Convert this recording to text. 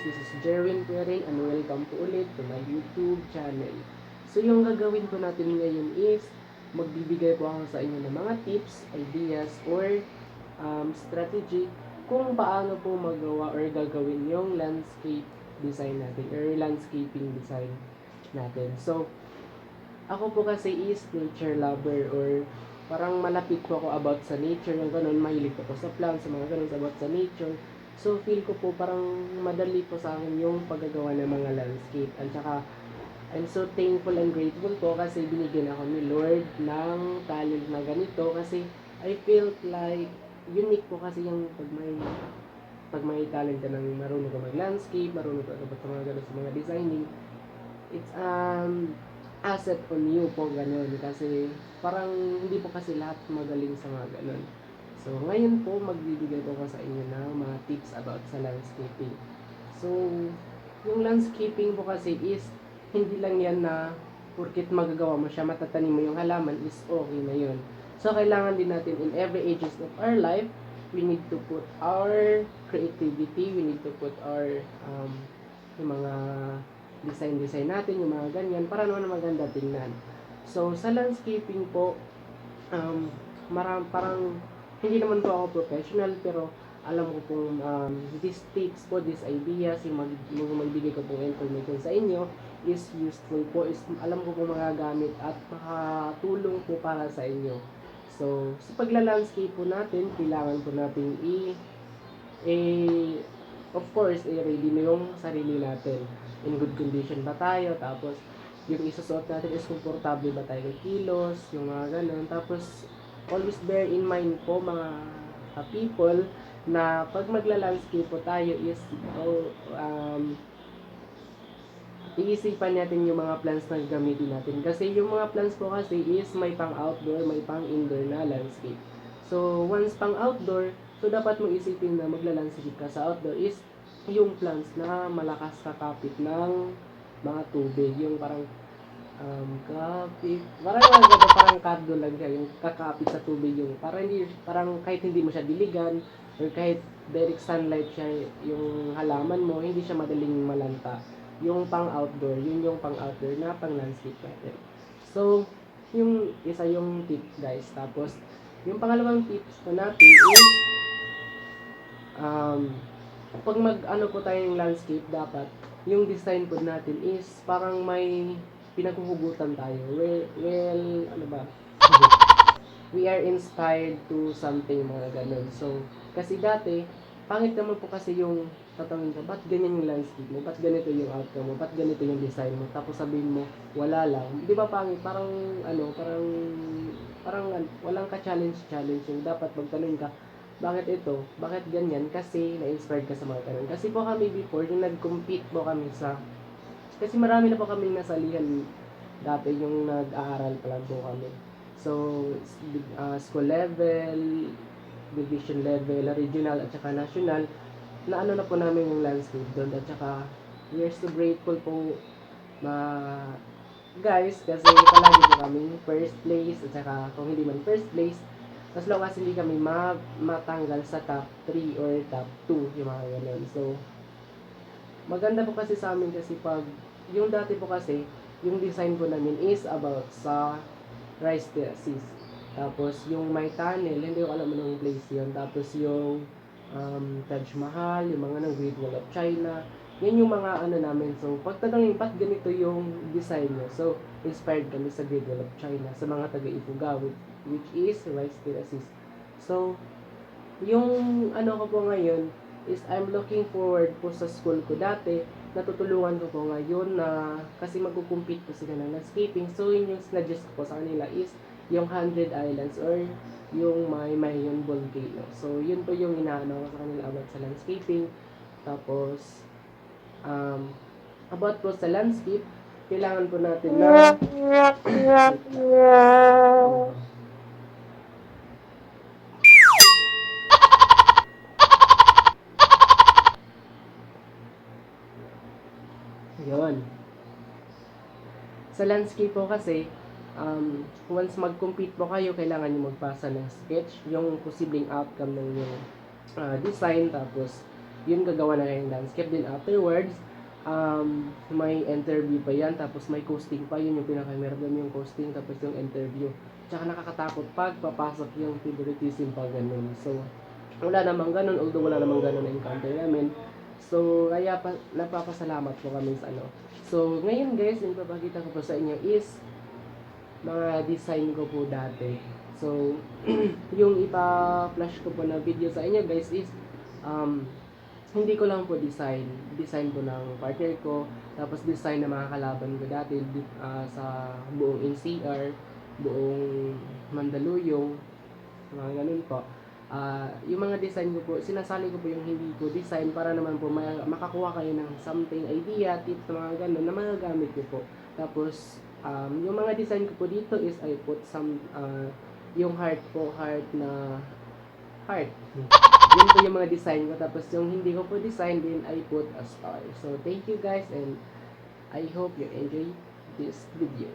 this is Jerwin Puering and welcome po ulit to my YouTube channel. So yung gagawin po natin ngayon is magbibigay po ako sa inyo ng mga tips, ideas, or strategy kung paano po magawa or gagawin yung landscape design natin or landscaping design natin. So ako po kasi is nature lover or parang malapit po ako about sa nature, yung ganun, mahilig po ako sa plants, sa mga ganun about sa nature. So feel ko po parang madali po sa akin yung paggagawa ng mga landscape. At saka I'm so thankful and grateful po kasi binigyan ako ni Lord ng talent na ganito kasi I felt like unique po kasi yung pag may talent ka ng marunong ka mag-landscape, marunong ka about sa mga ganun sa mga designing. It's asset on you po ganun kasi parang hindi po kasi lahat magaling sa mga ganun. So ngayon po magbibigay po ako sa inyo ng mga tips about sa landscaping. So yung landscaping po kasi is hindi lang yan na porkit magagawa mo siya, matatanim mo yung halaman is okay na yun. So kailangan din natin in every ages of our life, we need to put our creativity, we need to put our yung mga design natin, yung mga ganyan, para naman maganda tingnan. So, sa landscaping po, parang, hindi naman po ako professional, pero alam ko pong these tips po, these ideas, yung magbigay ko pong information sa inyo, is useful po, is alam ko pong magagamit at makatulong po para sa inyo. So, sa pagla-landscape po natin, kailangan po natin of course, ready na yung sarili natin. In good condition ba tayo? Tapos, yung isusuot natin is komportable ba tayo kilos? Yung mga ganun. Tapos, always bear in mind po mga people na pag magla-landscape po tayo is iisipan natin yung mga plants na gamitin natin. Kasi yung mga plants po kasi is may pang outdoor, may pang indoor na landscape. So, once pang outdoor, so dapat mong isipin na magla-landscape ka sa outdoor is yung plants na malakas kakapit ng mga tubig. Yung parang kapit, parang cardo lang siya, yung kakapit sa tubig yung parang kahit hindi mo siya diligan or kahit direct sunlight siya yung halaman mo, hindi siya madaling malanta. Yung pang outdoor, yun yung pang outdoor na pang landscape natin. So, yung isa yung tip guys. Tapos, yung pangalawang tips po natin is pag mag-ano po tayong landscape, dapat yung design po natin is parang may pinaghuhugutan tayo. Well, ano ba? We are inspired to something, mga ganun. So, kasi dati, pangit naman po kasi yung tatawin ka, ba't ganyan yung landscape mo? Ba't ganito yung outcome mo? Ba't ganito yung design mo? Tapos sabihin mo, wala lang. Di ba pangit? Parang walang ka-challenge yung dapat magtanong ka, bakit ito? Bakit ganyan? Kasi na-inspired ka sa mga ganun. Kasi po kami before, yung nag-compete po kami kasi marami na po kaming nasalihan dati yung nag-aaral pa lang po kami. So, school level, division level, regional, at saka national, na ano na po namin yung landscape doon. At saka, we are so grateful po guys, kasi palagi po kami first place, at saka kung hindi man first place, as long as hindi kami matanggal sa top 3 or top 2, yung mga ganun. So, maganda po kasi sa amin kasi pag, yung dati po kasi, yung design po namin is about sa rice terraces. Tapos, yung may tunnel, hindi ko alam anong place yun. Tapos, yung Taj Mahal, yung mga ng Great Wall of China, yan yung mga ano namin. So, pagtatanungin, ba't ganito yung design nyo? So, inspired kami sa Great Wall of China, sa mga taga-Ifugao, which is rice terraces. So, yung ano ko po ngayon is I'm looking forward po sa school ko dati. Natutulungan ko po ngayon na kasi magkukumpete po sila ng landscaping. So, yun yung suggest ko po sa kanila is yung 100 Islands or yung Mayon Volcano. So, yun po yung inaano ko sa kanila about sa landscaping. Tapos, about po sa landscape, kailangan po natin na yun. Sa landscape po kasi, once mag-compete po kayo, kailangan nyo magpasa ng sketch, yung posibleng outcome ng yung design, tapos yun gagawa na kayong landscape. Then afterwards, may interview pa yan, tapos may coasting pa, yun yung pinaka-mahirap yung coasting, tapos yung interview. Tsaka nakakatakot pag papasok yung favoritism pa ganun. So, wala namang ganun, although wala namang ganun na encounter namin. So, kaya napapasalamat po kami sa ano. So, ngayon guys, yung papakita ko po sa inyo is mga design ko po dati. So, yung ipa-flash ko po na video sa inyo guys is hindi ko lang po design po ng partner ko, tapos design ng mga kalaban ko dati sa buong NCR, buong Mandaluyong, mga ganun po. Yung mga design ko po, sinasali ko po yung hindi ko design para naman po makakuha kayo ng something idea, tips na mga ganun na magagamit ko po. Tapos, yung mga design ko po dito is I put some, yung heart po, heart. Yun po yung mga design ko. Tapos yung hindi ko po design, din I put a star. So, thank you guys and I hope you enjoy this video.